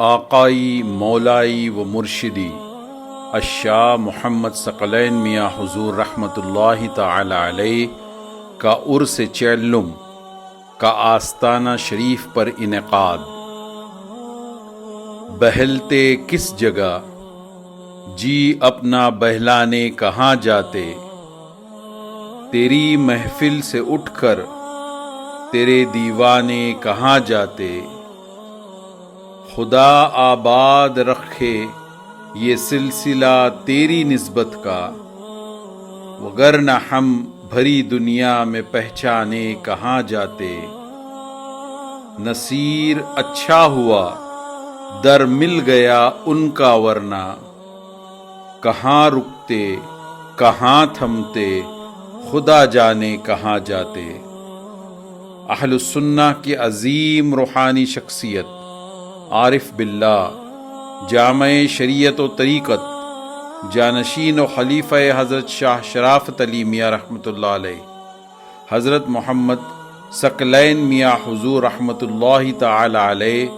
आकाई मौलाई व मुर्शिदी अशाह मोहम्मद सकलैन मियाँ हुजूर रहमतुल्लाहि ताला अलैह का उर्स चेल्लुम का आस्ताना शरीफ पर इनेकाद। बहलते किस जगह जी अपना बहलाने कहाँ जाते, तेरी महफिल से उठकर तेरे दीवाने कहाँ जाते। खुदा आबाद रखे ये सिलसिला तेरी निस्बत का, वगरना हम भरी दुनिया में पहचाने कहाँ जाते। नसीर अच्छा हुआ दर मिल गया उनका, वरना कहाँ रुकते कहाँ थमते, खुदा जाने कहाँ जाते। अहलुस सुन्नाह की अजीम रूहानी शख्सियत आरिफ बिल्लाह जामे शरीयत व तरीक़त जानशीन व खलीफ़ा हज़रत शाह शराफ़त अली मियाँ रहमतुल्लाह अलैह, हज़रत मोहम्मद सकलैन मियाँ हुजूर रहमतुल्लाहि ताला अलैह,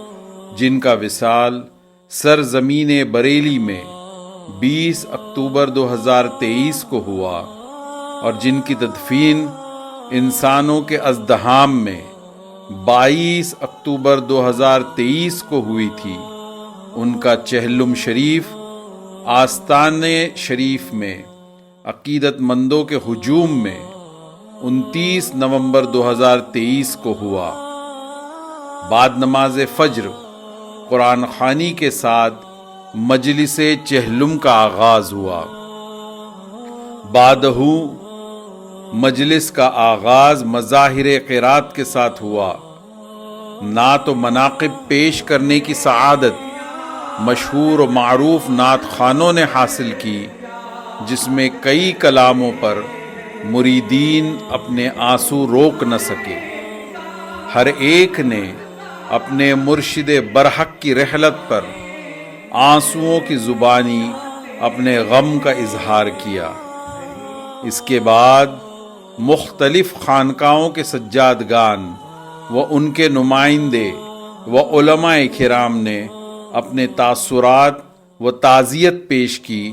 जिनका विसाल सरज़मीन बरेली में 20 अक्टूबर 2023 को हुआ और जिनकी तदफीन इंसानों के अज़दहाम में 22 अक्टूबर 2023 को हुई थी, उनका चहलुम शरीफ आस्ताने शरीफ में अकीदतमंदों के हुजूम में 29 नवंबर 2023 को हुआ। बाद नमाज फज्र कुरान खानी के साथ मजलिसे चहलुम का आगाज हुआ। बादहू मजलिस का आगाज मज़ाहिर क़िरात के साथ हुआ। नात व मनाक़िब पेश करने की सआदत मशहूर व मारूफ नात खानों ने हासिल की, जिसमें कई कलामों पर मुरीदीन अपने आंसू रोक न सके। हर एक ने अपने मुर्शिद बरहक की रहलत पर आंसुओं की ज़ुबानी अपने गम का इजहार किया। इसके बाद मुख्तलिफ खानकाओं के सज्जादगान व उनके नुमाइंदे व उलमाए किराम ने अपने तासुरात व ताज़ियत पेश की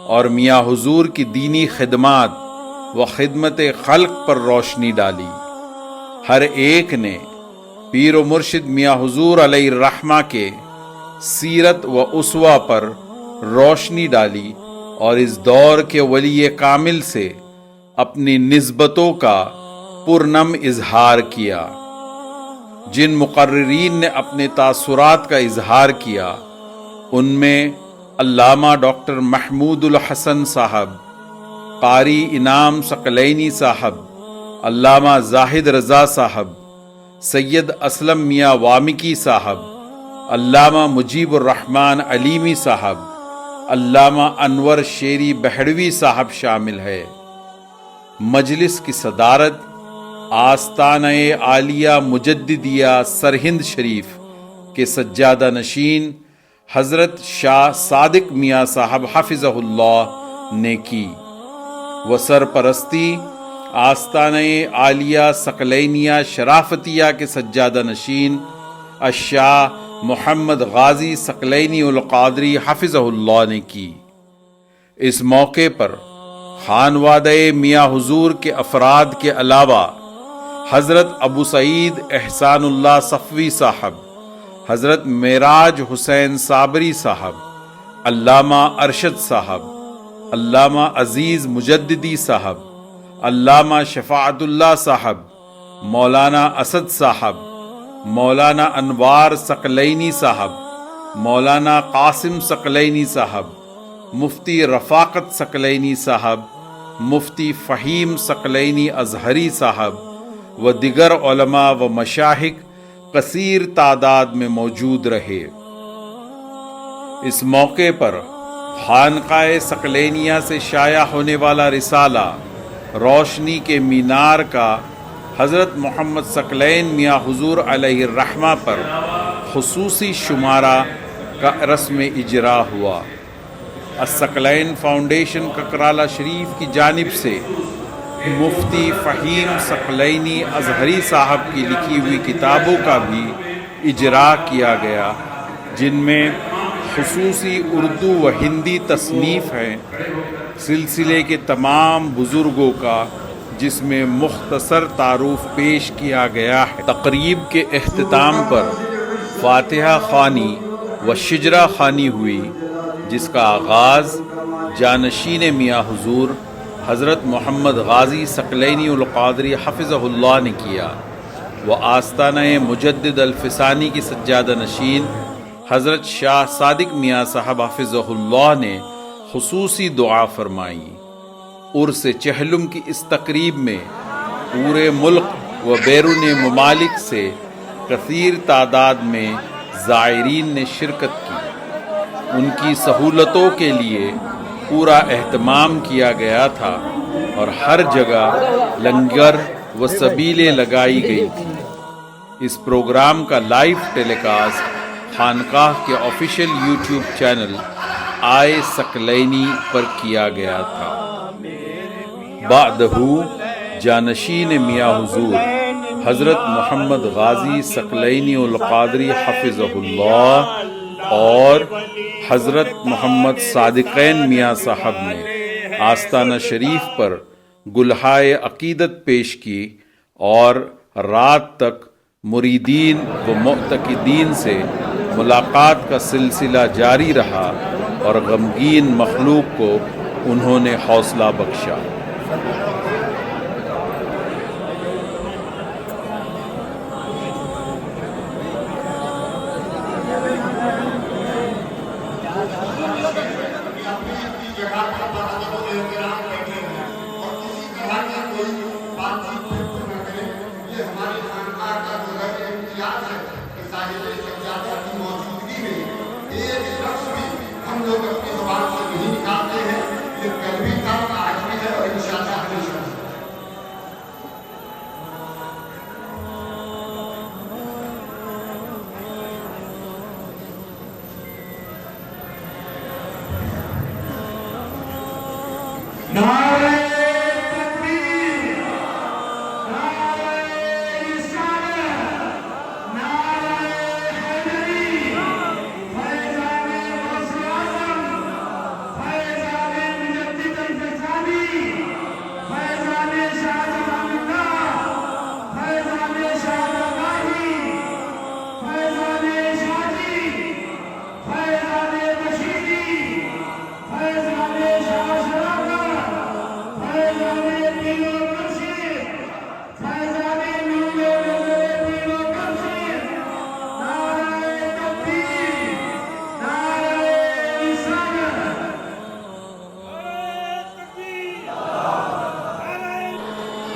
और मियाँ हुजूर की दीनी खिदमात व खिदमत खल्क पर रोशनी डाली। हर एक ने पीर व मुर्शिद मियाँ हुजूर अलैहिर्रहमा के सीरत व उसवा पर रोशनी डाली और इस दौर के वली कामिल से अपनी निस्बतों का पुरनम इजहार किया। जिन मुकर्रिरीन ने अपने तासुरात का इजहार किया, उनमें अल्लामा डॉक्टर महमूदुल हसन साहब, कारी इनाम सकलैनी साहब, अल्लामा जाहिद रज़ा साहब, सैयद असलम मियाँ वामिकी साहब, अल्लामा मुजीबुर रहमान अलीमी साहब, अल्लामा अनवर शेरी बहड़वी साहब शामिल है। मजलिस की सदारत आस्ताने आलिया मुजद्दिदिया सरहिंद शरीफ के सज्जादा नशीन हज़रत शाह सादिक मियाँ साहब हाफिज़हुल्लाह ने की। व सरपरस्ती आस्ताने आलिया सकलैनिया शराफतिया के सज्जादा नशीन अशाह मोहम्मद गाजी सकलैनी उल क़ादरी हाफिज़हुल्लाह ने की। इस मौके पर खानवादे मियाँ हुजूर के अफराद के अलावा हज़रत अबू सईद एहसानुल्लाह सफ़वी साहब, हज़रत मेराज हुसैन साबरी साहब, अल्लामा अरशद साहब, अल्लामा अज़ीज़ मुजद्दिदी साहब, अल्लामा शफ़ाअतुल्लाह साहब, मौलाना असद साहब, मौलाना अनवार सकलैनी साहब, मौलाना कासिम सकलैनी साहब, मुफ्ती रफ़ाक़त सकलैनी साहब, मुफ्ती फ़हीम सकलैनी अज़हरी साहब व दिगर उलमा व मशाहिक कसीर तादाद में मौजूद रहे। इस मौके पर खानकाए सकलैनिया से शाया होने वाला रिसाला रोशनी के मीनार का हज़रत मोहम्मद सकलैन मियाँ हुजूर अलैहिर्रहमा पर खुसूसी शुमारा का रस्म इजरा हुआ। अस्सकलैन फाउंडेशन ककराला शरीफ की जानिब से मुफ्ती फ़हीम सकलैनी अज़हरी साहब की लिखी हुई किताबों का भी इजरा किया गया, जिनमें खुसूसी उर्दू व हिंदी तसनीफ़ हैं, सिलसिले के तमाम बुज़ुर्गों का जिसमें मुख्तसर तारुफ पेश किया गया है। तकरीब के अख्तिताम पर फातिहा ख़ानी व शिजरा ख़ानी हुई, जिसका आगाज़ जानशीन मियाँ हुज़ूर हज़रत मोहम्मद गाज़ी सकलैनी उल क़ादरी हफ़िज़हुल्लाह ने किया व आस्ताना मुजद्दिद अल-फ़िसानी की सज्जादा नशीन हज़रत शाह सादिक मियाँ साहब हफ़िज़हुल्लाह ने खुसूसी दुआ फरमाई। उर्स चहलुम की इस तकरीब में पूरे मुल्क व बैरून ममालिक से कसीर तादाद में ज़ायरीन ने शिरकत की। उनकी सहूलतों के लिए पूरा एहतमाम किया गया था और हर जगह लंगर व सबीलें लगाई गई थी। इस प्रोग्राम का लाइव टेलीकास्ट खानकाह के ऑफिशियल यूट्यूब चैनल आए सकलैनी पर किया गया था। बादहू जानशीन मियाँ हुजूर हज़रत मोहम्मद गाज़ी सकलैनी उल क़ादरी हफ़िज़हुल्लाह और हज़रत मोहम्मद सादिक़ैन मियाँ साहब ने आस्ताना शरीफ पर गुलहाए अकीदत पेश की और रात तक मुरीदीन व मुअतक़िदीन से मुलाकात का सिलसिला जारी रहा और गमगीन मखलूक को उन्होंने हौसला बख्शा।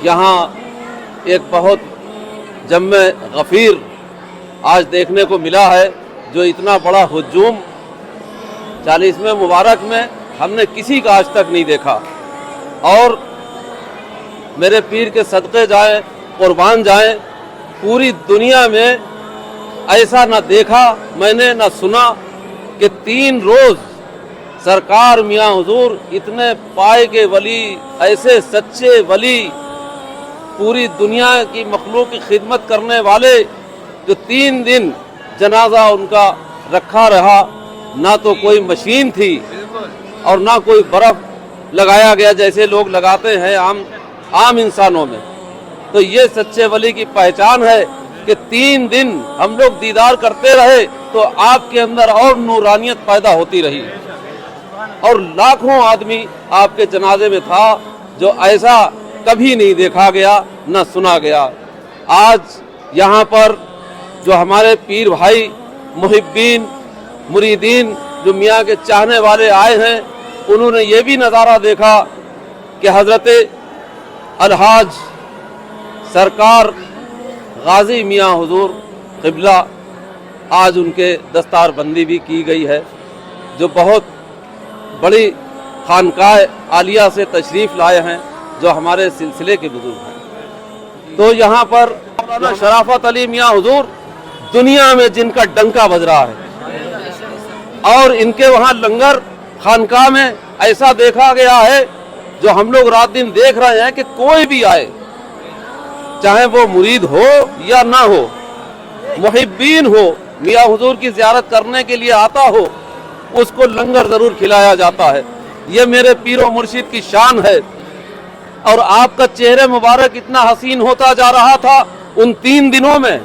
यहाँ एक बहुत जम्मे गफ़ीर आज देखने को मिला है, जो इतना बड़ा हुजूम 40वें मुबारक में हमने किसी का आज तक नहीं देखा। और मेरे पीर के सदक़े जाएं, कुर्बान जाएं, पूरी दुनिया में ऐसा न देखा मैंने न सुना कि 3 रोज़ सरकार मियाँ हुजूर इतने पाए के वली, ऐसे सच्चे वली, पूरी दुनिया की मखलूक की खिदमत करने वाले, जो 3 दिन जनाजा उनका रखा रहा, ना तो कोई मशीन थी और ना कोई बर्फ़ लगाया गया जैसे लोग लगाते हैं आम इंसानों में। तो ये सच्चे वली की पहचान है कि 3 दिन हम लोग दीदार करते रहे तो आपके अंदर और नूरानियत पैदा होती रही और लाखों आदमी आपके जनाजे में था, जो ऐसा कभी नहीं देखा गया न सुना गया। आज यहाँ पर जो हमारे पीर भाई मुहिब्बीन मुरीदीन जो मियाँ के चाहने वाले आए हैं, उन्होंने ये भी नज़ारा देखा कि हज़रत अलहाज सरकार गाज़ी मियाँ हुजूर क़िबला आज उनके दस्तारबंदी भी की गई है, जो बहुत बड़ी खानकाह आलिया से तशरीफ़ लाए हैं, जो हमारे सिलसिले के बुजुर्ग हैं। तो यहाँ पर मौलाना शराफत अली मियाँ हुजूर दुनिया में जिनका डंका बज रहा है, और इनके वहाँ लंगर खानकाह में ऐसा देखा गया है, जो हम लोग रात दिन देख रहे हैं कि कोई भी आए, चाहे वो मुरीद हो या ना हो, मुहिब्बीन हो, मियाँ हुजूर की ज़ियारत करने के लिए आता हो, उसको लंगर ज़रूर खिलाया जाता है। ये मेरे पीरो मुर्शिद की शान है। और आपका चेहरे मुबारक इतना हसीन होता जा रहा था उन 3 दिनों में,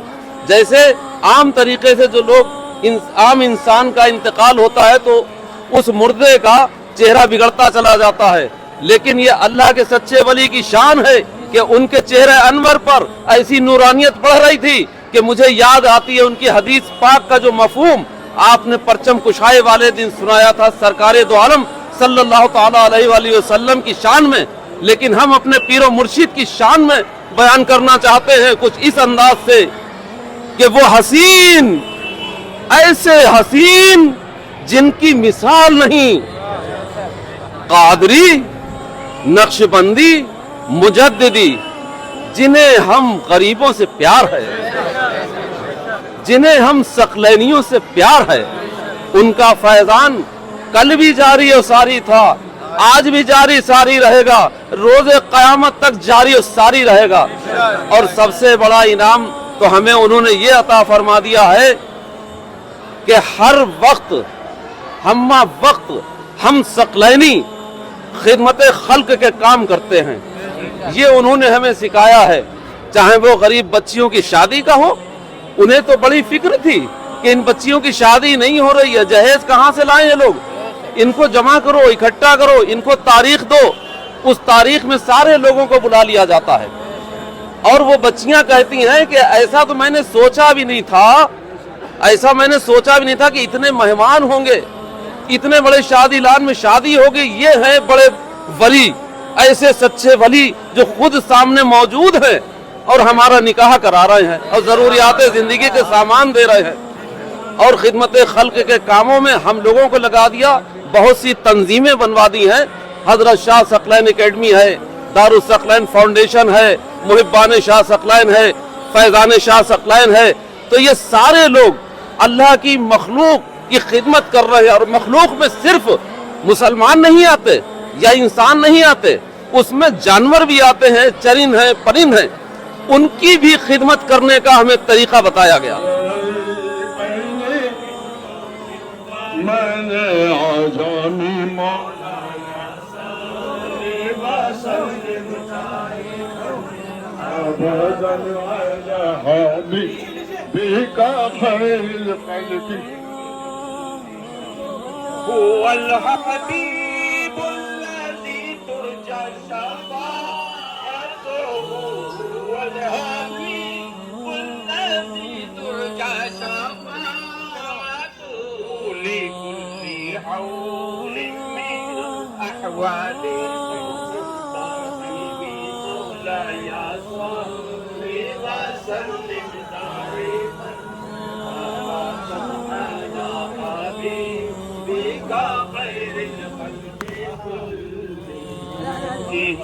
जैसे आम तरीके से जो लोग आम इंसान का इंतकाल होता है तो उस मुर्दे का चेहरा बिगड़ता चला जाता है, लेकिन ये अल्लाह के सच्चे वली की शान है कि उनके चेहरे अनवर पर ऐसी नूरानियत पड़ रही थी कि मुझे याद आती है उनकी हदीस पाक का जो मफहूम आपने परचम कुशाई वाले दिन सुनाया था सरकारे दो आलम सल्लल्लाहु ताला अलैहि वसल्लम की शान में। लेकिन हम अपने पीरो मुर्शिद की शान में बयान करना चाहते हैं कुछ इस अंदाज से कि वो हसीन, ऐसे हसीन जिनकी मिसाल नहीं, कादरी, नक्शबंदी, मुजद्दिदी, जिन्हें हम गरीबों से प्यार है, जिन्हें हम सकलैनियों से प्यार है, उनका फैजान कल भी जारी और सारी था, आज भी जारी सारी रहेगा, रोज़े क़यामत तक जारी और सारी रहेगा। और सबसे बड़ा इनाम तो हमें उन्होंने ये अता फरमा दिया है कि हर वक्त हम्मा वक्त हम सकलैनी खिदमत खल्क के काम करते हैं। ये उन्होंने हमें सिखाया है। चाहे वो गरीब बच्चियों की शादी का हो, उन्हें तो बड़ी फिक्र थी कि इन बच्चियों की शादी नहीं हो रही है, जहेज कहाँ से लाएं ये लोग, इनको जमा करो, इकट्ठा करो, इनको तारीख दो। उस तारीख में सारे लोगों को बुला लिया जाता है और वो बच्चियां कहती हैं कि ऐसा तो मैंने सोचा भी नहीं था, ऐसा मैंने सोचा भी नहीं था कि इतने मेहमान होंगे, इतने बड़े शादी लान में शादी होगी। ये है बड़े वली, ऐसे सच्चे वली जो खुद सामने मौजूद हैं और हमारा निकाह करा रहे हैं और ज़रूरियात ज़िंदगी के सामान दे रहे हैं और खिदमत खल्क के कामों में हम लोगों को लगा दिया। बहुत सी तंजीमें बनवा दी हैं। हजरत शाह सकलैन एकेडमी है, दारुस सकलैन फाउंडेशन है, मुहिब्बान शाह सकलैन है, फैजान शाह सकलैन है। तो ये सारे लोग अल्लाह की मखलूक की खिदमत कर रहे हैं और मखलूक में सिर्फ मुसलमान नहीं आते या इंसान नहीं आते, उसमें जानवर भी आते हैं, चरिंद हैं, परिंद हैं, उनकी भी खिदमत करने का हमें तरीका बताया गया। मैंने आजानी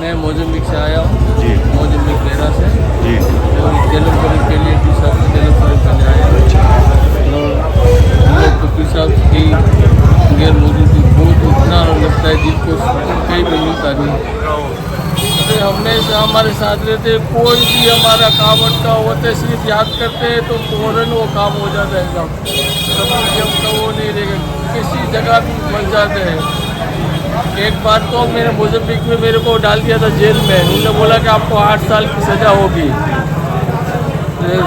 मैं मोजम्बिक से आया हूँ, मोजम्बिक मेरा से और जलम करीब के लिए पीसा जलम करीब करने आया हूँ। हम लोग तो पीसा की गैर मौजूदगी बहुत इतना लगता है दिल को कहीं भी मिलता नहीं। तो हमेशा हमारे साथ रहते, कोई भी हमारा काम अटका होता है सिर्फ याद करते हैं तो फौरन वो काम हो जाता है। सब जब तो वो नहीं रहेगा, किसी जगह भी फंस जाते हैं। एक बार तो मेरे मोजम्बिक में मेरे को डाल दिया था जेल में, उन्होंने बोला कि आपको 8 साल की सज़ा होगी।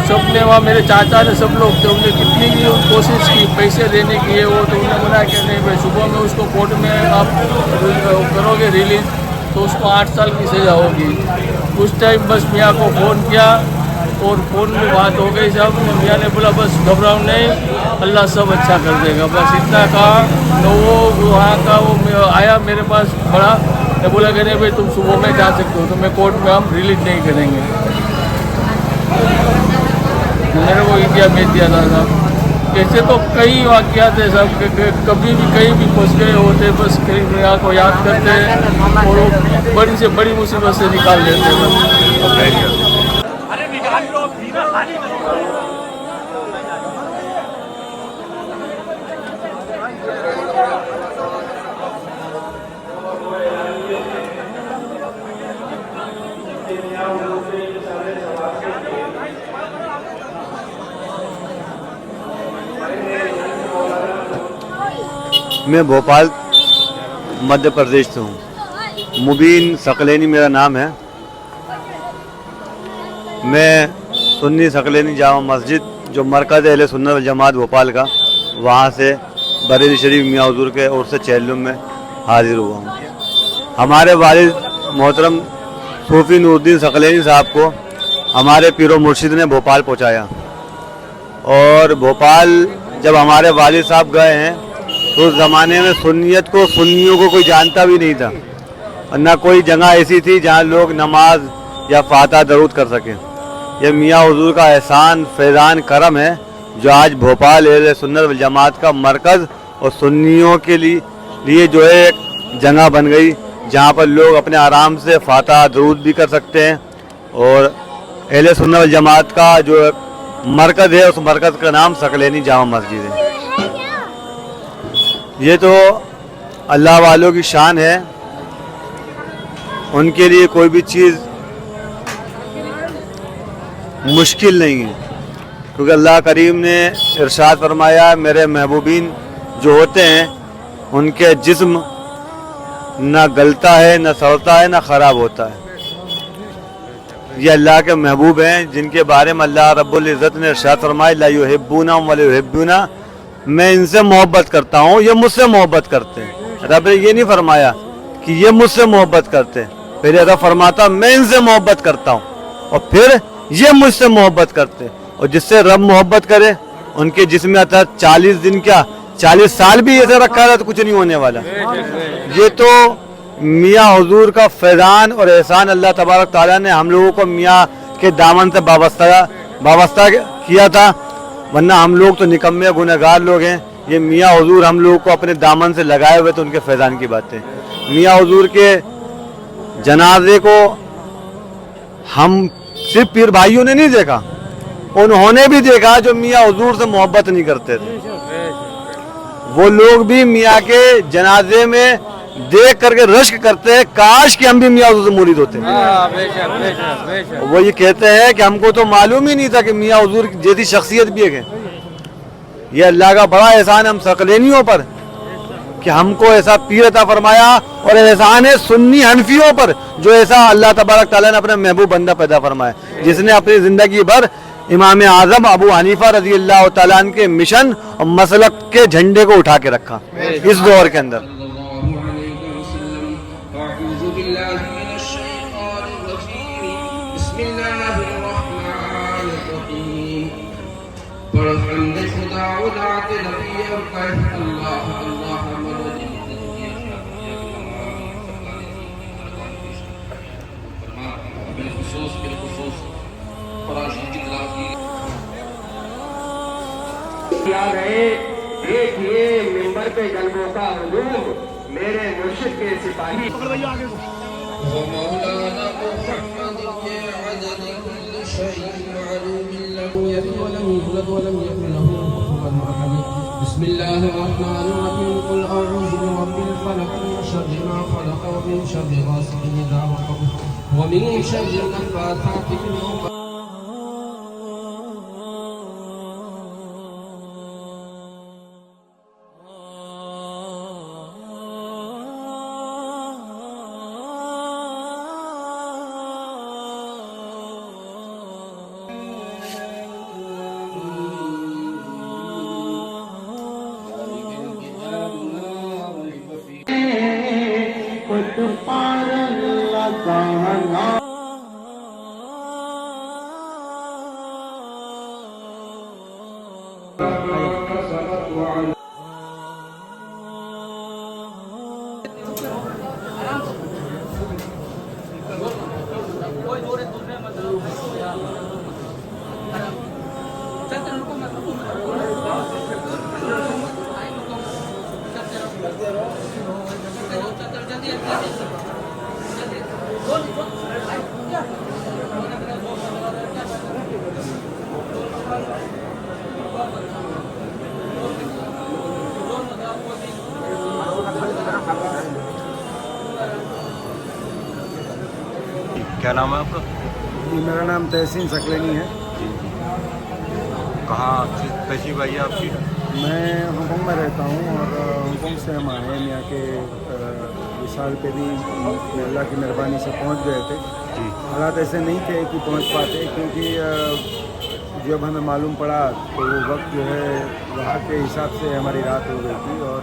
सब ने वहाँ मेरे चाचा ने सब लोग थे, उन्होंने कितनी भी कोशिश की पैसे देने की है वो, तो उन्होंने मना कि नहीं भाई सुबह में उसको कोर्ट में आप करोगे रिलीज तो उसको 8 साल की सज़ा होगी। उस टाइम बस मियाँ को फ़ोन किया और फ़ोन में बात हो गई सब। मियाँ ने बोला बस घबराओ नहीं, अल्लाह सब अच्छा कर देगा, बस इतना कहा। तो वो वहाँ का वो आया मेरे पास बड़ा, मैं बोला कि नहीं भाई तुम सुबह में जा सकते हो, तो मैं कोर्ट में हम रिलीज नहीं करेंगे। मेरे को इंडिया भेज दिया था साहब। ऐसे तो कई वाक़यात है साहब, कभी भी कहीं भी फंस गए होते, बस कहीं मियाँ को याद करते हैं और वो बड़ी से बड़ी मुसीबत से निकाल लेते हैं। मैं भोपाल मध्य प्रदेश से हूँ। मुबीन सकलैनी मेरा नाम है। मैं सुन्नी सकलैनी जामा मस्जिद जो मरकज़ अहले सुन्नत वल जमात भोपाल का, वहाँ से बरेली शरीफ मियाँ हुजूर के और से चेल्लुम में हाजिर हुआ हूँ। हमारे वालिद मोहतरम सूफ़ी नूरुद्दीन सकलैनी साहब को हमारे पीरो मुर्शिद ने भोपाल पहुँचाया, और भोपाल जब हमारे वालिद साहब गए हैं तो उस ज़माने में सुन्नियत को, सुन्नियों को कोई जानता भी नहीं था, और न कोई जगह ऐसी थी जहाँ लोग नमाज या फातिहा दरूद कर सकें। यह मियाँ हुजूर का एहसान, फैज़ान, करम है जो आज भोपाल अहले सुन्नत वल जमात का मरकज़ और सुन्नियों के लिए जो है एक जगह बन गई, जहाँ पर लोग अपने आराम से फातिहा दरूद भी कर सकते हैं। और अहले सुन्नत वल जमात का जो मरकज़ है, उस मरकज़ का नाम सकलैनी जामा मस्जिद है। ये तो अल्लाह वालों की शान है, उनके लिए कोई भी चीज़ मुश्किल नहीं है, क्योंकि अल्लाह करीम ने इरशाद फरमाया, मेरे महबूबीन जो होते हैं उनके जिस्म न गलता है, न सड़ता है, न ख़राब होता है। ये अल्लाह के महबूब हैं जिनके बारे में अल्लाह रब्बुल इज़्ज़त ने इरशाद फरमाया, ला युहिब्बूना व ला युहिब्बूना, मैं इनसे मोहब्बत करता हूँ, ये मुझसे मोहब्बत करते हैं। रब ने ये नहीं फरमाया कि ये मुझसे मोहब्बत करते हैं, पहले रब फरमाता मैं इनसे मोहब्बत करता हूँ, और फिर ये मुझसे मोहब्बत करते हैं। और जिससे रब मोहब्बत करे उनके जिस्म आता 40 दिन क्या 40 साल भी ऐसे रखा है तो कुछ नहीं होने वाला। ये तो मियाँ हुजूर का फैज़ान और एहसान अल्लाह तबारक ताला ने हम लोगों को मियाँ के दामन से वाबस्ता किया था, वरना हम लोग तो निकम्मे गुनहगार लोग हैं। ये मियाँ हुजूर हम लोगों को अपने दामन से लगाए हुए, तो उनके फैज़ान की बातें। मियाँ हुजूर के जनाजे को हम सिर्फ पीर भाइयों ने नहीं देखा, उन्होंने भी देखा जो मियाँ हुजूर से मोहब्बत नहीं करते थे। वो लोग भी मियाँ के जनाजे में देख करके रश्क करते हैं, काश कि हम भी मियाँ हुजूर से मुरीद होते। वो ये कहते हैं कि हमको तो मालूम ही नहीं था कि मियाँ हुजूर जैसी शख्सियत भी है। ये अल्लाह का बड़ा एहसान हम सकलैनियों पर कि हमको ऐसा पीर अता फरमाया, और एहसान है सुन्नी हनफियों पर जो ऐसा अल्लाह तबारक ताला ने अपने महबूब बंदा पैदा फरमाया, जिसने अपनी ज़िंदगी भर इमाम आज़म अबू हनीफा रज़ी अल्लाह तआला अन्हु के मिशन और मसलक के झंडे को उठा के रखा इस दौर के अंदर। याद है, देखिए मिंबर पे गल्बों का हुजूम, मेरे मुर्शिद के सिपाही बिस्मिल्लाहिर्रहमानिर्रहीम कुल अऊज़ु बिरब्बिल फलक मिन शर्रि मा खलक़ व मिन शर्रि गासिकिन इज़ा वक़ब व मिन शर्रि नफ़्फ़ाथाति फिल उक़द। क्या नाम है आपका? जी मेरा नाम तहसीन सकलैनी है। कहाँ तहसील आई है आपकी? मैं हांगकांग में रहता हूँ और हांगकांग से हम आए हैं। यहाँ के विशाल पे भी अल्लाह की मेहरबानी से पहुँच गए थे। हालात ऐसे नहीं थे कि पहुँच पाते, क्योंकि जब हमें मालूम पड़ा तो वो वक्त जो है वहाँ के हिसाब से हमारी रात हो गई थी और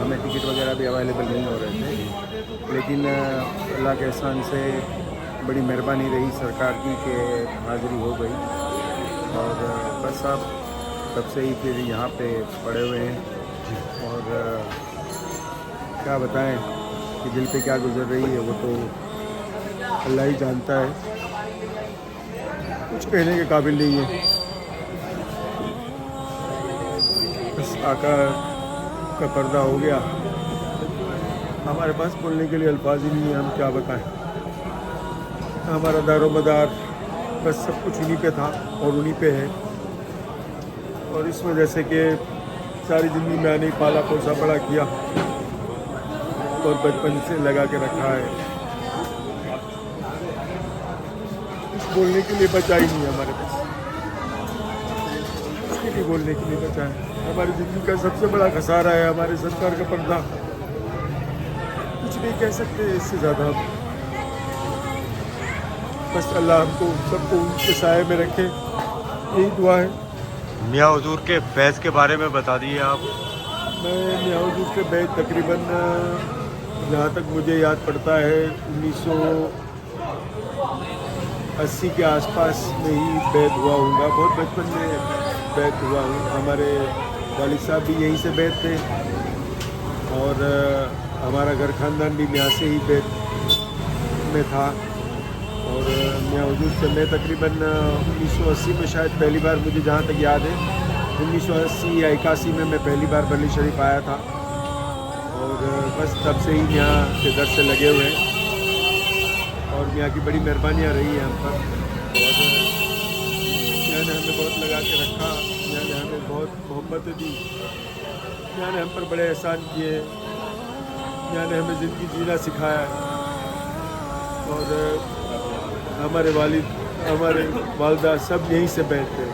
हमें टिकट वगैरह भी अवेलेबल नहीं हो रहे थे। लेकिन अल्लाह के एहसान से बड़ी मेहरबानी रही सरकार की कि हाज़िरी हो गई और बस अब तब से ही फिर यहाँ पे पड़े हुए हैं। और क्या बताएं कि दिल पे क्या गुजर रही है वो तो अल्लाह ही जानता है, कुछ कहने के काबिल नहीं है। बस आका का पर्दा हो गया, हमारे पास बोलने के लिए अल्फाज ही नहीं है, हम क्या बताएं। हमारा दारोमदार बस सब कुछ उन्हीं पे था और उन्हीं पे है। और इस वजह से कि सारी ज़िंदगी में नहीं पाला पोसा बड़ा किया और बचपन से लगा के रखा है, कुछ बोलने के लिए बचा ही नहीं हमारे पास, कुछ भी बोलने के लिए बचा है। हमारी ज़िंदगी का सबसे बड़ा खसारा है हमारे सरकार का पर्दा, कुछ नहीं कह सकते इससे ज़्यादा। बस अल्लाह हमको सबको उनके साए में रखे, यही दुआ है। मियाँ हुजूर के फैज़ के बारे में बता दिए आप। मैं मियाँ हुजूर से बैत तकरीबन जहाँ तक मुझे याद पड़ता है 1980 के आसपास में ही बैत हुआ होगा। बहुत बचपन में बैत हुआ हूँ। हमारे वालिद साहब भी यहीं से बैत थे और हमारा घर खानदान भी यहाँ से ही बैत में था। और मियाँ हुजूर से मैं तकरीबन 1980 में शायद पहली बार, मुझे जहाँ तक याद है 1980 या 81 में मैं पहली बार बरली शरीफ आया था और बस तब से ही यहाँ के दर से लगे हुए हैं और यहाँ की बड़ी मेहरबानियाँ रही हैं हम पर। और यहाँ ने हमें बहुत लगा के रखा, यहाँ ने हमें बहुत मोहब्बत दी, यहाँ ने हम पर बड़े एहसान किए, यहाँ ने हमें ज़िंदगी जीना सिखाया और हमारे वालिद हमारे वालदा सब यहीं से बैठते हैं।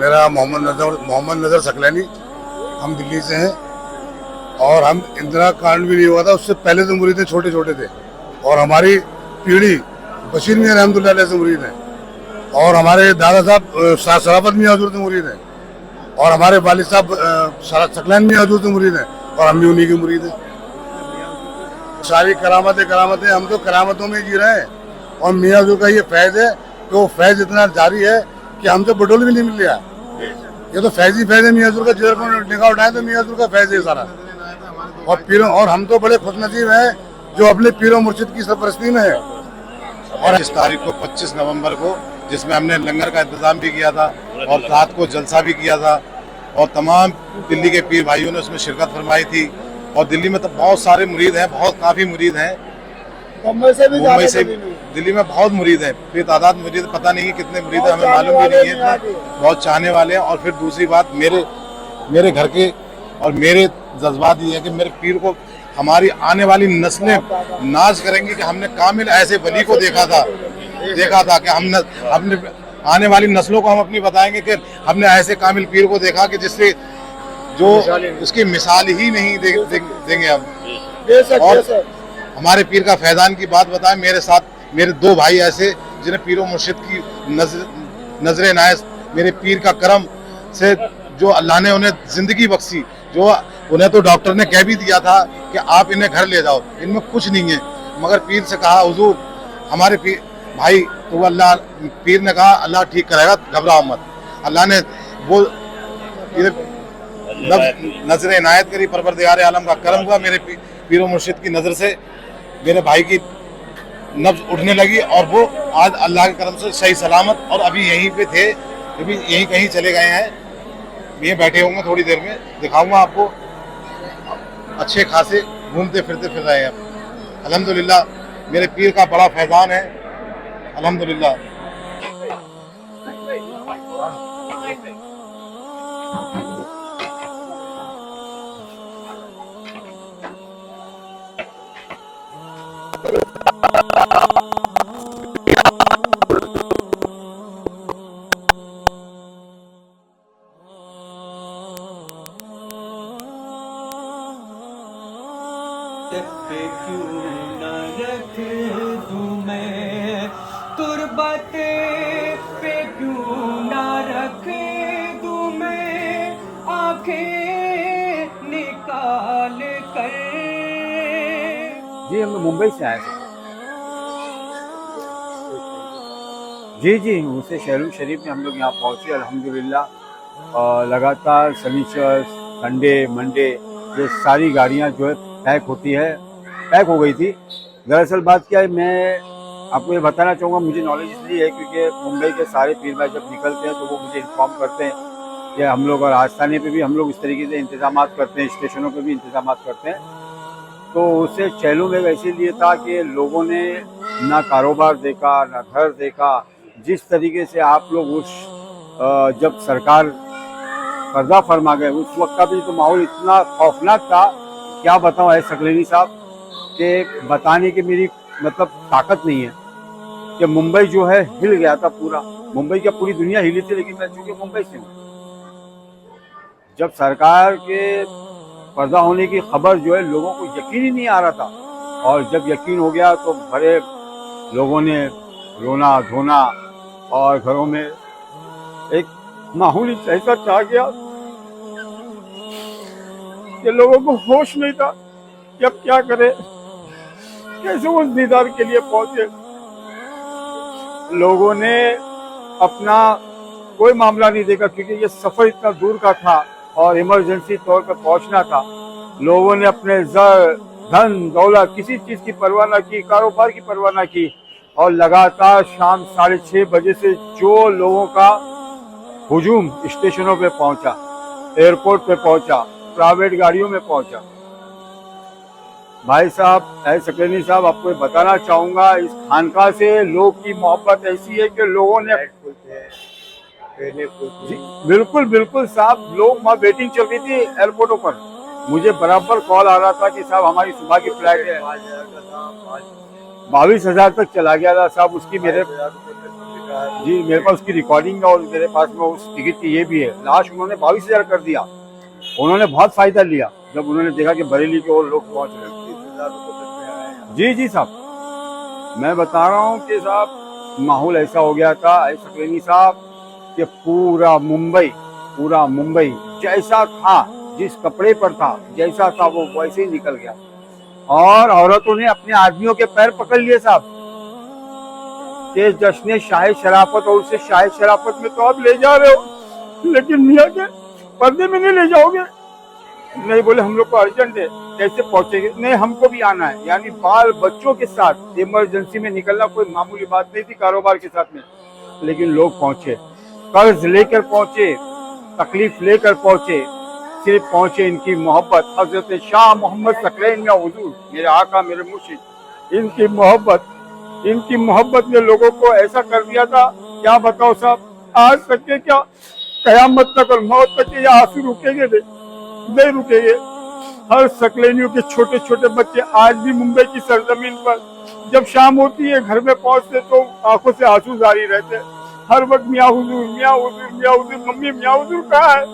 मेरा मोहम्मद नज़र सकलैनी, हम दिल्ली से हैं और हम इंदिरा कांड भी नहीं हुआ था उससे पहले से मुरीद छोटे छोटे थे और हमारी पीढ़ी बशीर मियां रहमतुल्लाह अलैह से मुरीद है और हमारे दादा साहब शराफत मियां हुजूर से मुरीद हैं और हमारे वालिद साहब सकलैन मियां हुजूर से मुरीद हैं और हम भी उन्हीं के मुरीद हैं। सारी करामतें हम तो करामतों में जी रहे हैं और मियां हुजूर का ये फैज़ है कि वो फैज़ इतना जारी है कि हमसे बटोल भी नहीं मिल रहा। ये तो फैज़ है मियां हुजूर का, जिधर को निगाह उठाए तो मियां हुजूर का फैज़ है सारा। और पीरों और हम तो बड़े खुशनसीब हैं जो अपने पीरों मुर्शिद की सरपरस्ती में है। और इस तारीख को 25 नवंबर को, जिसमें हमने लंगर का इंतज़ाम भी किया था और रात को जलसा भी किया था और तमाम दिल्ली के पीर भाइयों ने उसमें शिरकत फरमाई थी। और दिल्ली में तो बहुत सारे मुरीद हैं, काफ़ी मुरीद हैं, मुंबई से दिल्ली में बहुत मुरीद हैं, बेतादाद मुरीद, पता नहीं कितने मुरीद हैं, हमें मालूम भी नहीं है, बहुत चाहने वाले हैं। और फिर दूसरी बात, मेरे घर के और मेरे जज्बात ये है कि मेरे पीर को हमारी आने वाली नस्लें नाज करेंगी कि हमने कामिल ऐसे वली को देखा था कि हमने आने वाली नस्लों को हम अपनी बताएंगे कि हमने ऐसे कामिल पीर को देखा कि जिससे जो उसकी मिसाल ही नहीं देंगे हम। और हमारे पीर का फैज़ान की बात बताएं, मेरे साथ मेरे दो भाई ऐसे जिन्हें पीर मुर्शिद की नजर इनायत, मेरे पीर का करम से जो अल्लाह ने उन्हें जिंदगी बख्शी, जो उन्हें तो डॉक्टर ने कह भी दिया था कि आप इन्हें घर ले जाओ, इनमें कुछ नहीं है। मगर पीर से कहा हुजूर हमारे पीर भाई, तो अल्लाह, पीर ने कहा अल्लाह ठीक कराएगा, घबराओ मत। अल्लाह ने वो नजर इनायत करी, परवरदिगार आलम का करम हुआ, मेरे पीर मुर्शिद की नज़र से मेरे भाई की नब्ज उठने लगी और वो आज अल्लाह के करम से सही सलामत, और अभी यहीं पे थे, अभी यहीं कहीं चले गए हैं, ये बैठे होंगे, थोड़ी देर में दिखाऊंगा आपको। अच्छे खासे घूमते फिरते फिर रहे हैं। अल्हम्दुलिल्लाह मेरे पीर का बड़ा फैजान है, अल्हम्दुलिल्लाह। पे क्यों न रख दूं मैं, तुरबत पे क्यों न रख दूं मैं, आंखें निकाल कर। जी हम मुंबई से आए थे। जी उनसे शहरुल शरीफ में हम लोग यहाँ पहुँचे अल्हम्दुलिल्लाह। और लगातार शनिचर, संडे, मंडे ये सारी गाड़ियाँ जो है पैक होती है, पैक हो गई थी। दरअसल बात क्या है, मैं आपको ये बताना चाहूँगा, मुझे नॉलेज इसलिए है क्योंकि मुंबई के सारे पीर भाई जब निकलते हैं तो वो मुझे इन्फॉर्म करते हैं कि हम लोग, और आस्थाने पे भी हम लोग इस तरीके से इंतजाम करते हैं, स्टेशनों पे भी इंतजाम करते हैं। तो उससे चैलू में वैसे लिए था कि लोगों ने ना कारोबार देखा, ना घर देखा। जिस तरीके से आप लोग उस जब सरकार पर्दा फरमा गए उस वक्त का भी तो माहौल इतना खौफनाक था, क्या बताऊं है सकलेनी साहब, कि बताने की मेरी मतलब ताकत नहीं है कि मुंबई जो है हिल गया था पूरा। मुंबई क्या पूरी दुनिया हिली थी, लेकिन मैं चूंकि मुंबई से हूँ। जब सरकार के पर्दा होने की खबर जो है लोगों को यकीन ही नहीं आ रहा था, और जब यकीन हो गया तो बड़े लोगों ने रोना धोना, और घरों में एक माहौल ऐसा छा गया कि लोगों को होश नहीं था कि अब क्या करें, कैसे उस दीदार के लिए पहुंचे। लोगों ने अपना कोई मामला नहीं देखा क्योंकि ये सफर इतना दूर का था और इमरजेंसी तौर पर पहुंचना था। लोगों ने अपने जर, धन, दौलत, किसी चीज की परवाह न की, कारोबार की परवाह न की, और लगातार शाम 6:30 बजे से जो लोगों का हुजूम स्टेशनों पे पहुंचा, एयरपोर्ट पे पहुंचा, प्राइवेट गाड़ियों में पहुंचा। भाई साहब सकलेनी साहब, आपको बताना चाहूंगा, इस खानका से लोग की मोहब्बत ऐसी है कि लोगों ने बिल्कुल बिल्कुल साहब, लोग वहाँ वेटिंग चल रही थी एयरपोर्टों पर। मुझे बराबर कॉल आ रहा था कि साहब हमारी सुबह की फ्लाइट है। 22,000 तक चला गया था साहब। उसकी मेरे पास उसकी रिकॉर्डिंग और मेरे पास में उस टिकट की ये भी है। लास्ट उन्होंने 22,000 कर दिया। उन्होंने बहुत फायदा लिया जब उन्होंने देखा कि बरेली के और लोग पहुंच रहे। जी साहब, मैं बता रहा हूँ कि साहब माहौल ऐसा हो गया था सकलेनी साहब कि पूरा मुंबई जैसा था, जिस कपड़े पर था जैसा था वो वैसे ही निकल गया। और औरतों ने अपने आदमियों के पैर पकड़ लिए साहब कि जश्न शाह शराफत, और उसे शाह शराफत में तो आप ले जा रहे हो, लेकिन मियां के पर्दे में नहीं ले जाओगे। नहीं, बोले हम लोग को अर्जेंट है, कैसे पहुंचेंगे? नहीं, हमको भी आना है। यानी बाल बच्चों के साथ इमरजेंसी में निकलना कोई मामूली बात नहीं थी कारोबार के साथ में। लेकिन लोग पहुंचे, कर्ज लेकर पहुंचे, तकलीफ लेकर पहुंचे, सिर्फ पहुंचे इनकी मोहब्बत। हजरत शाह मोहम्मद सकलैन या हुजूर, मेरे आका मेरे मुर्शिद, इनकी मोहब्बत ने लोगों को ऐसा कर दिया था, क्या बताओ साहब। आज तक के क्या, कयामत तक और मौत तक के ये आंसू रुकेंगे नहीं रुकेंगे। हर सकलैनियों के छोटे छोटे बच्चे आज भी मुंबई की सरजमीन पर जब शाम होती है घर में पहुंचते तो आंखों से आंसू जारी रहते हैं। हर वक्त मियाँ हुजूर, मियाँ हुजूर, मियाँ हुजूर, मम्मी मियाँ हुजूर कहाँ है?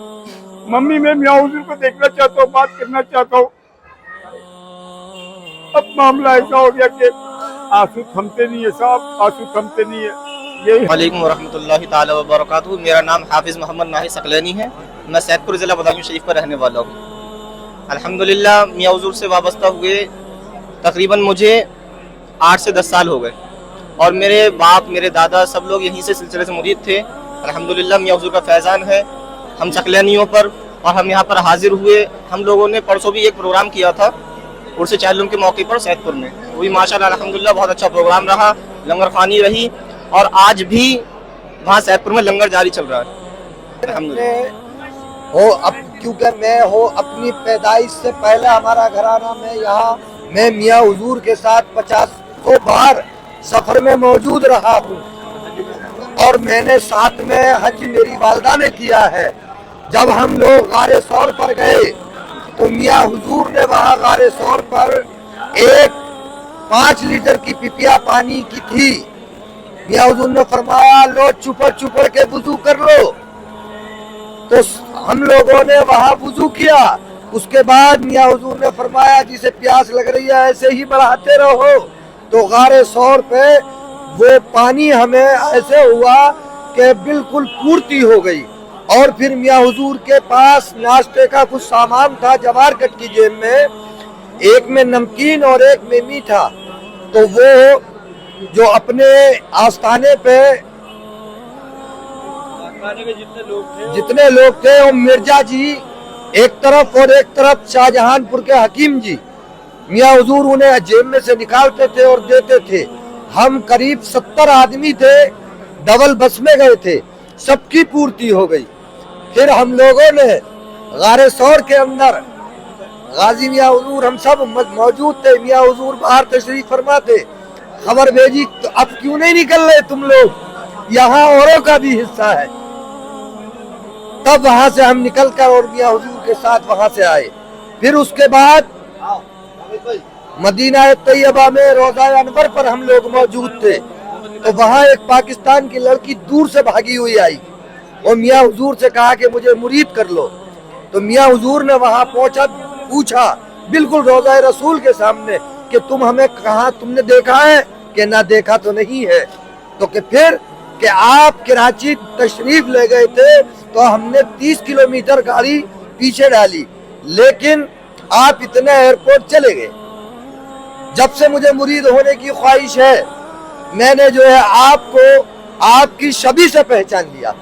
मम्मी, मैं मियाँ हुजूर को देखना चाहता हूँ, बात करना चाहता हूँ। अब मामला ऐसा हो गया कि आंसू थमते नहीं है साहब, आंसू थमते नहीं है। वालेकुम रहमतुल्लाहि ताला व बरकातहू। मेरा नाम हाफिज मोहम्मद नाहिद सकलैनी है। मैं सैदपुर ज़िला बदायूं शरीफ पर रहने वाला हूँ। अल्हम्दुलिल्लाह मियाँ हुजूर से वाबस्ता हुए तकरीबन मुझे 8 से 10 साल हो गए और मेरे बाप मेरे दादा सब लोग यहीं से सिलसिले से मुरीद थे। अल्हम्दुलिल्लाह मियाँ हुजूर का फैज़ान है हम सकलैनियों पर और हम यहाँ पर हाजिर हुए। हम लोगों ने परसों भी एक प्रोग्राम किया था उर्स चालूम के मौके पर सैदपुर में, वो भी माशाल्लाह अल्हम्दुलिल्लाह बहुत अच्छा प्रोग्राम रहा, लंगर खानी रही और आज भी वहाँ सैदपुर में लंगर जारी चल रहा है अल्हम्दुलिल्लाह। हो अब क्योंकि मैं हो अपनी पैदाइश से पहले हमारा घराना में यहाँ मैं मियाँ हुजूर के साथ 50 बार सफर में मौजूद रहा हूँ और मैंने साथ में हज मेरी वालदा ने किया है। जब हम लोग गारे सौर पर गए तो मियाँ हुजूर ने वहाँ गारे सौर पर एक 5 लीटर की पिपिया पानी की थी। मियाँ हुजूर ने फरमाया लो चुपड़ के वुजू कर लो, तो हम लोगों ने वहाँ वुजू किया। उसके बाद मियाँ हुजूर ने फरमाया जिसे प्यास लग रही है ऐसे ही बढ़ाते रहो। तो गारे सौर पे वो पानी हमें ऐसे हुआ कि बिल्कुल पूर्ति हो गई। और फिर मियाँ हुजूर के पास नाश्ते का कुछ सामान था जवार कट की जेब में, एक में नमकीन और एक में मीठा। तो वो जो अपने आस्थाने पे जितने लोग थे वो मिर्जा जी एक तरफ और एक तरफ शाहजहानपुर के हकीम जी, मियाँ हुजूर उन्हें जेब में से निकालते थे और देते थे। हम करीब 70 आदमी थे, डबल बस में गए थे, सबकी पूर्ति हो गई। फिर हम लोगों ने गारे सौर के अंदर गाजी मियाँ हुजूर हम सब मौजूद थे। मियाँ हुजूर बाहर तशरीफ फरमा थे, खबर भेजी तो अब क्यों नहीं निकल रहे तुम लोग, यहाँ औरों का भी हिस्सा है। तब वहां से हम निकलकर और मियाँ हुजूर के साथ वहां से आए। फिर उसके बाद मदीना तैयबा में रोज़ा अनवर पर हम लोग मौजूद थे, तो वहां एक पाकिस्तान की लड़की दूर से भागी हुई आई और मियाँ हुजूर से कहा कि मुझे मुरीद कर लो। तो मियाँ हुजूर ने वहां पहुंचा, पूछा बिल्कुल रोज़ा रसूल के सामने कि तुम हमें कहाँ तुमने देखा है कि ना देखा तो नहीं है। तो कि फिर कि आप कराची तशरीफ ले गए थे तो हमने 30 किलोमीटर गाड़ी पीछे डाली, लेकिन आप इतने एयरपोर्ट चले गए। जब से मुझे मुरीद होने की ख्वाहिश है मैंने जो है आपको आपकी छवि से पहचान लिया।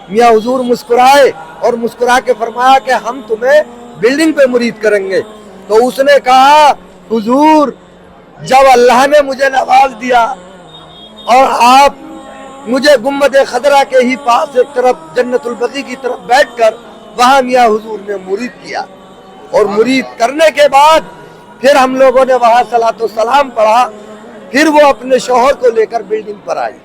मियाँ हुजूर मुस्कुराए और मुस्कुरा के फरमाया कि हम तुम्हें बिल्डिंग पे मुरीद करेंगे। तो उसने कहा हुजूर जब अल्लाह ने मुझे नवाज दिया और आप मुझे गुम्बद खदरा के ही पास एक तरफ जन्नतुल बकी की तरफ बैठकर वहां मियाँ हुजूर ने मुरीद किया और मुरीद करने के बाद फिर हम लोगों ने वहां सलातो सलाम पढ़ा। फिर वो अपने शौहर को लेकर बिल्डिंग पर आई।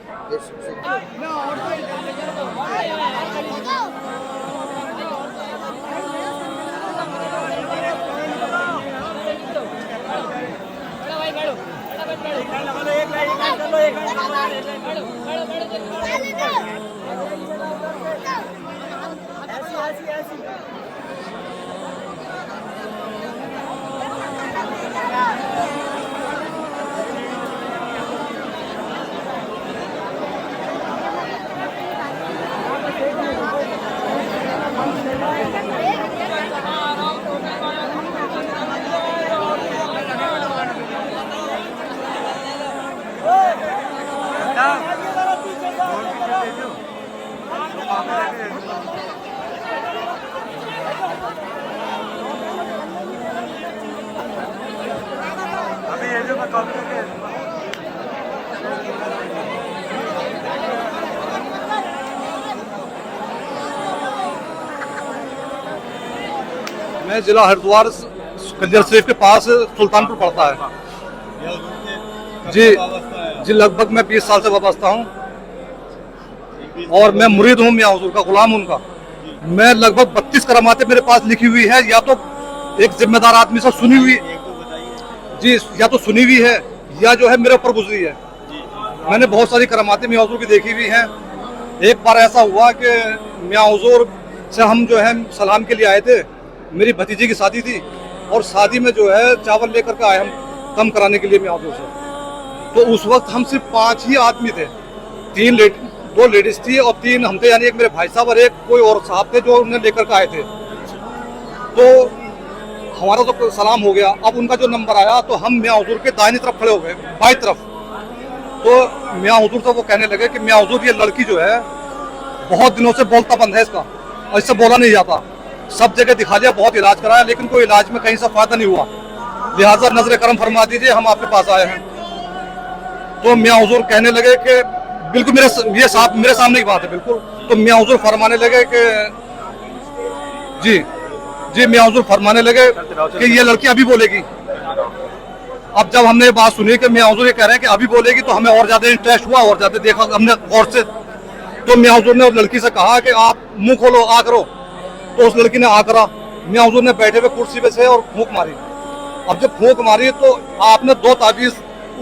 मैं जिला हरिद्वार कंजर शरीफ के पास सुल्तानपुर पड़ता है जी लगभग मैं 20 साल से वाबस्ता हूँ और मैं मुरीद हूँ मियाँ हुजूर का, गुलाम हूँ उनका। मैं लगभग 32 करामातें मेरे पास लिखी हुई है, या तो एक जिम्मेदार आदमी से सुनी हुई जी, या तो सुनी हुई है या जो है मेरे ऊपर गुजरी है। मैंने बहुत सारी करामातें मियाँ हुजूर की देखी हुई हैं। एक बार ऐसा हुआ कि मियाँ हुजूर से हम जो है सलाम के लिए आए थे, मेरी भतीजी की शादी थी और शादी में जो है चावल लेकर के आए हम कम कराने के लिए मियाँ हुजूर से। तो उस वक्त हम सिर्फ 5 ही आदमी थे, 2 लेडीज थी और 3 हम थे, यानी एक मेरे भाई साहब और एक कोई और साहब थे जो उन्हें लेकर के आए थे। तो हमारा तो सलाम हो गया, अब उनका जो नंबर आया तो हम मियाँ हुजूर के दाहिनी तरफ खड़े हो गए, बाई तरफ। तो मियाँ हुजूर से वो कहने लगे कि मियाँ हुजूर ये लड़की जो है बहुत दिनों से बोलता बंद है इसका, और इससे बोला नहीं जाता, सब जगह दिखा लिया, बहुत इलाज कराया, लेकिन कोई इलाज में कहीं से फायदा नहीं हुआ, लिहाजा नजर करम फरमा दीजिए, हम आपके पास आए हैं। तो मियाँ हुजूर कहने लगे कि बिल्कुल मेरे सामने की बात है बिल्कुल। तो मियाँ हुजूर फरमाने लगे कि जी मियाँ हुजूर फरमाने लगे कि ये लड़की अभी बोलेगी। अब जब हमने ये बात सुनी कि मियाँ हुजूर ये कह रहे हैं कि अभी बोलेगी, तो हमें और ज्यादा इंटरेस्ट हुआ, और ज्यादा देखा हमने गौर से। तो मियाँ हुजूर ने उस लड़की से कहा कि आप मुंह खोलो, आ करो। तो उस लड़की ने आ करा। मियाँ हुजूर ने बैठे हुए कुर्सी पे से और फूंक मारी। अब जब फूंक मारी तो आपने 2 ताबीज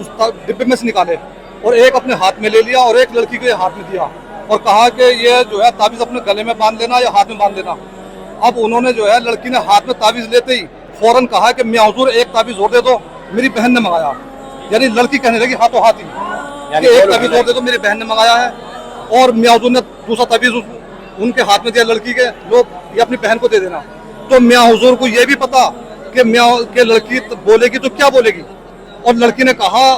उस डिब्बे में से निकाले और एक अपने हाथ में ले लिया और एक लड़की के हाथ में दिया और कहा कि ये जो है ताबीज अपने गले में बांध लेना या हाथ में बांध लेना। अब उन्होंने जो है लड़की ने हाथ में ताबीज लेते ही फौरन कहा कि मियाँ हुजूर एक ताबीज और दे दो, मेरी बहन ने मंगाया। यानी लड़की कहने लगी हाथों हाथ ही कि एक ताबीज और दे दो, मेरी बहन ने मंगाया है। और मियाँ हुजूर ने दूसरा ताबीज उनके हाथ में दिया लड़की के, लो ये अपनी बहन को दे देना। तो मियाँ हुजूर को ये भी पता कि मियाँ के लड़की बोलेगी तो क्या बोलेगी, और लड़की ने कहा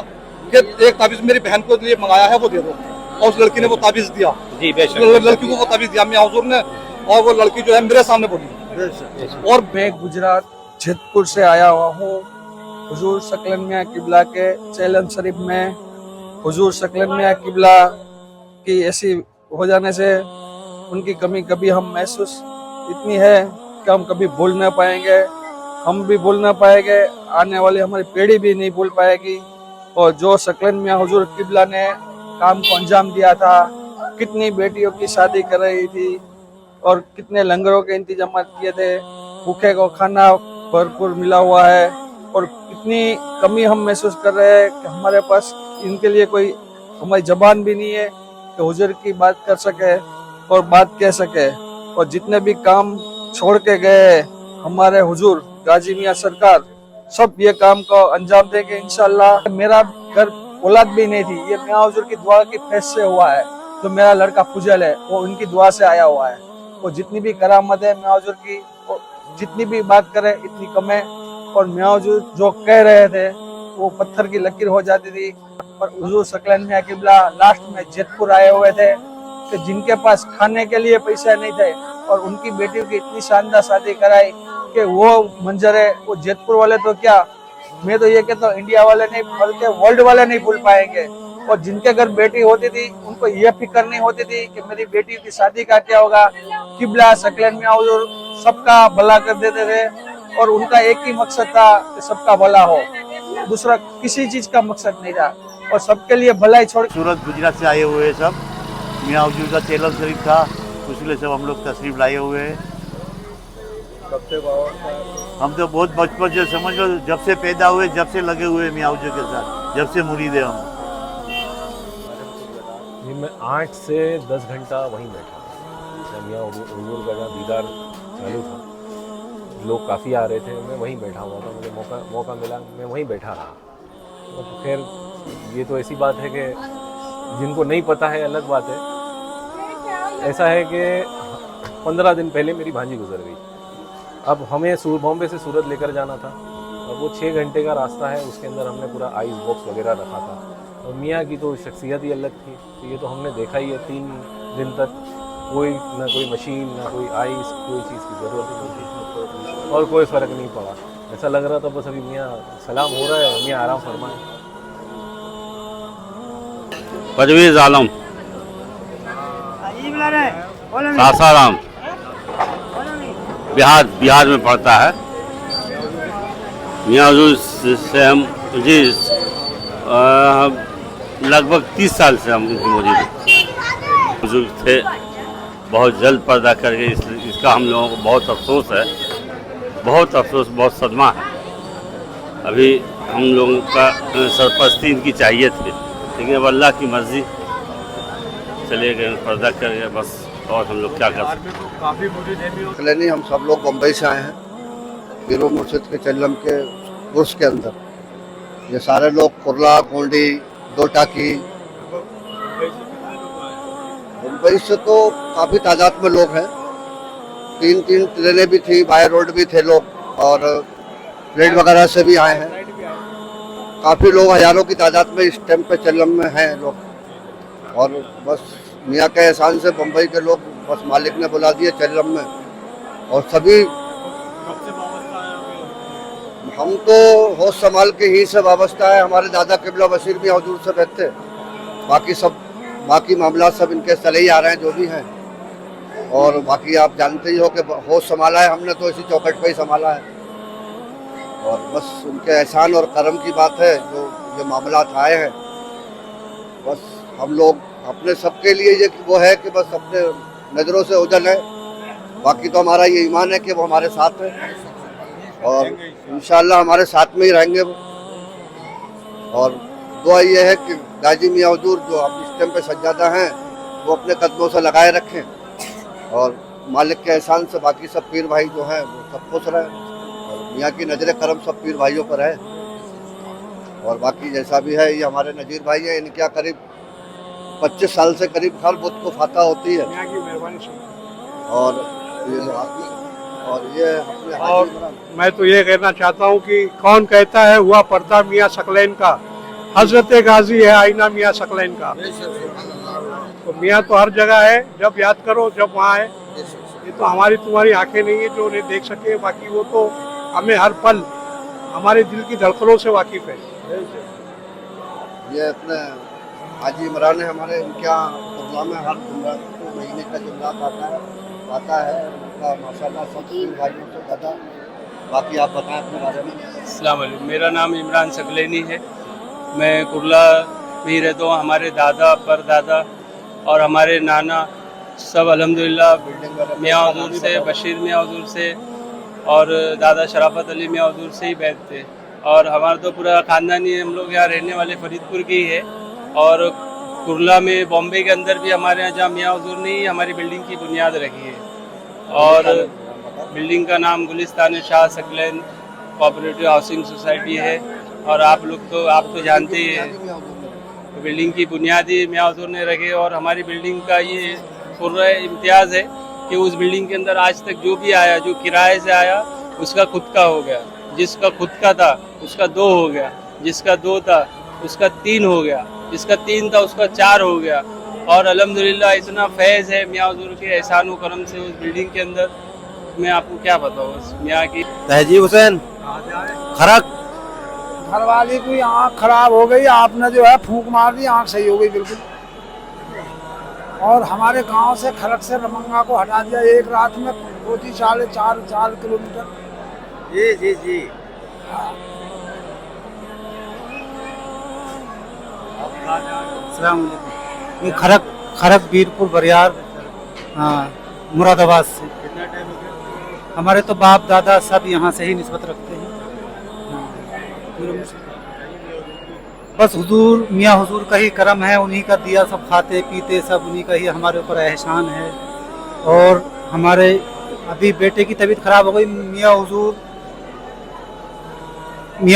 कि एक ताबीज मेरी बहन को लिए मंगाया है, वो दे दो। और उस लड़की ने वो ताबीज दिया, लड़की को वो ताबीज दिया मियाँ हुजूर ने, और वो लड़की जो है मेरे सामने बोली। और मैं गुजरात जेतपुर से आया हुआ हूँ। हुजूर सकलन मियां किबला के चैलन शरीफ में हुजूर सकलन मियां किबला की ऐसी हो जाने से उनकी कमी कभी हम महसूस इतनी है कि हम कभी भूल ना पाएंगे, हम भी भूल ना पाएंगे, आने वाली हमारी पीढ़ी भी नहीं भूल पाएगी। और जो सकलन मियां हुजूर किबला ने काम को अंजाम दिया था, कितनी बेटियों की शादी कर रही थी और कितने लंगरों के इंतजाम किए थे, भूखे को खाना भरपूर मिला हुआ है। और कितनी कमी हम महसूस कर रहे हैं कि हमारे पास इनके लिए कोई हमारी जबान भी नहीं है कि हुजूर की बात कर सके और बात कह सके। और जितने भी काम छोड़ के गए हमारे हुजूर गाजी मियां सरकार, सब ये काम को अंजाम देंगे इंशाल्लाह। मेरा घर औलाद भी नहीं थी, ये मियां हुजूर की दुआ की फैस से हुआ है। तो मेरा लड़का फुजल है, वो उनकी दुआ से आया हुआ है। वो जितनी भी करामत है मियां हुजूर की, जितनी भी बात करे इतनी कम है। और मियां हुजूर जो कह रहे थे वो पत्थर की लकीर हो जाती थी। और हुजूर सकलन मियां किबला लास्ट में जेतपुर आए हुए थे कि जिनके पास खाने के लिए पैसे नहीं थे, और उनकी बेटियों की इतनी शानदार शादी कराई कि वो मंजर है, वो जेतपुर वाले तो क्या, मैं तो ये कहता हूँ इंडिया वाले नहीं बल्कि वर्ल्ड वाले नहीं भूल पाएंगे। और जिनके घर बेटी होती थी उनको ये फिक्र नहीं होती थी कि मेरी बेटी की शादी का क्या होगा। किबला सकलन मियां हुजूर सबका भला कर देते थे, और उनका एक ही मकसद था कि सबका भला हो, दूसरा किसी चीज का मकसद नहीं था, और सबके लिए भलाई छोड़। सूरत गुजरात से आए हुए सब, मियाँ हुजूर का चैलन शरीफ था, उसलिए सब हम लोग तशरीफ लाए हुए हैं। हम तो बहुत बचपन से समझ लो, जब से पैदा हुए जब से लगे हुए मियाँ हुजूर के साथ, जब से मुरीद है हम। मैं 8 से 10 घंटा वहीं बैठा जब मियाँ हुजूर का जहाँ दीदार चालू था, लोग काफ़ी आ रहे थे, मैं वहीं बैठा हुआ था, मुझे मौका मिला, मैं वहीं बैठा रहा। तो खैर ये तो ऐसी बात है कि जिनको नहीं पता है अलग बात है। ऐसा है कि 15 दिन पहले मेरी भांजी गुजर गई। अब हमें बॉम्बे से सूरत लेकर जाना था, और वो 6 घंटे का रास्ता है, उसके अंदर हमने पूरा आइस बॉक्स वगैरह रखा था। और मियाँ की तो शख्सियत ही अलग थी, तो ये तो हमने देखा ही है 3 दिन तक कोई ना कोई मशीन ना कोई आइस, कोई चीज़ की ज़रूरत नहीं थी और कोई फ़र्क नहीं पड़ा। ऐसा लग रहा था बस अभी मियाँ सलाम हो रहा है, मियाँ आराम फरमाए। परवेज़ आलम, सासाराम, बिहार में पड़ता है। मियाँ हुजूर से हम जी लगभग 30 साल से हम उनकी मौजूद बुजुर्ग थे, बहुत जल्द पर्दा करके इसका हम लोगों को बहुत अफसोस है, बहुत अफसोस, बहुत सदमा है। अभी हम लोगों का सरपरस्ती इनकी चाहिए थी, लेकिन अब अल्लाह की मर्जी चले गए, पर्दा कर गए बस, और हम लोग क्या कर सकते हैं। हम सब लोग बम्बई से आए हैं, पीरो मुर्शिद के चल्लम के उर्स के अंदर। ये सारे लोग कुर्ला, गोंडी, दो टाकी, मुंबई से तो काफ़ी तादाद में लोग हैं। 3 ट्रेनें भी थी, बाय रोड भी थे लोग, और प्लेट वगैरह से भी आए हैं। काफ़ी लोग हज़ारों की तादाद में इस टाइम पे चेल्लम में हैं लोग। और बस मियाँ के एहसान से बम्बई के लोग बस मालिक ने बुला दिए चेल्लम में। और सभी हम तो होश संभाल के ही से वाबस्ता है। हमारे दादा किबला बशीर भी हुजूर से रहते, बाकी मामला सब इनके चले ही आ रहे हैं जो भी हैं। और बाकी आप जानते ही हो कि होश संभाला है हमने तो इसी चौखट पे ही संभाला है। और बस उनके एहसान और करम की बात है जो ये मामला आए हैं। बस हम लोग अपने सबके लिए ये वो है कि बस अपने नज़रों से ओझल है। बाकी तो हमारा ये ईमान है कि वो हमारे साथ है और इंशाअल्लाह हमारे साथ में ही रहेंगे वो। और दुआ ये है कि गाजी मियाँ हुजूर जो अब इस टाइम पे सज्जादा हैं वो अपने कदमों से लगाए रखें और मालिक के एहसान से बाकी सब पीर भाई जो हैं वो सब खुश रहें और मियाँ की नजर करम सब पीर भाइयों पर है। और बाकी जैसा भी है ये हमारे नज़ीर भाई हैं, इनके करीब 25 साल से करीब हर बुत को फाता होती है। और मैं तो ये कहना चाहता हूँ कि कौन कहता है हुआ पर्दा मियाँ सकलैन का, हजरत गाजी है आईना मियाँ सकलैन का। तो मियाँ तो हर जगह है, जब याद करो जब वहाँ है। ये तो हमारी तुम्हारी आंखें नहीं है जो उन्हें देख सके, बाकी वो तो हमें हर पल हमारे दिल की धड़कनों से वाकिफ है। ये अपने हाजी इमरान है हमारे, इनके यहाँ कुर्ला में हर महीने का जुमला आता है उनका माशाल्लाह सब भाइयों से ज़्यादा। बाकी आप बताएं अपने बारे में। अस्सलाम वालेकुम, मेरा नाम इमरान सकलैनी है। मैं कुर्ला में ही रहता हूँ। हमारे दादा परदादा और हमारे नाना सब अल्हम्दुलिल्लाह मियाँ हुजूर से, बशीर मियाँ हुजूर से और दादा शराफत अली मियाँ हुजूर से ही बैठ थे। और हमारा तो पूरा ख़ानदान ही, हम लोग यहाँ रहने वाले फरीदपुर के ही है। और कुर्ला में बॉम्बे के अंदर भी हमारे यहाँ जहाँ मियाँ हुजूर ने ही हमारी बिल्डिंग की बुनियाद रखी है। और बिल्डिंग का नाम Gulistan Shah Saqlain cooperative housing society है। और आप तो जानते ही हैं, तो बिल्डिंग की बुनियाद ही मियाँ हुजूर ने रखे। और हमारी बिल्डिंग का ये पूरा इम्तियाज़ है कि उस बिल्डिंग के अंदर आज तक जो भी आया, जो किराए से आया उसका खुद का हो गया, जिसका खुद का था उसका 2 हो गया, जिसका 2 था उसका 3 हो गया, जिसका 3 था उसका 4 हो गया। और अल्हम्दुलिल्लाह इतना फैज़ है मियाँ हुजूर के एहसान व करम से उस बिल्डिंग के अंदर। मैं आपको क्या बताऊँ उस मियाँ की। तहजीब हुसैन खरक घर वाली की आँख खराब हो गई, आपने जो है फूंक मार दी, आँख सही हो गई बिल्कुल। और हमारे गांव से खरक से रमंगा को हटा दिया एक रात में, 4 किलोमीटर। जी जी जी ये खरक बीरपुर बरियार मुरादाबाद से। हमारे तो बाप दादा सब यहाँ से ही निस्बत रखते हैं। बस हुजूर मियाँ हुजूर का ही करम है, उन्हीं का दिया सब खाते पीते सब उन्हीं का ही हमारे ऊपर एहसान है। और हमारे अभी बेटे की तबीयत खराब हो गई, मियाँ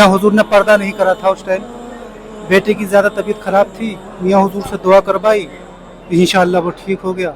हुजूर ने पर्दा नहीं करा था उस टाइम, बेटे की ज़्यादा तबीयत खराब थी, मियाँ हुजूर से दुआ करवाई, इंशाअल्लाह वो ठीक हो गया।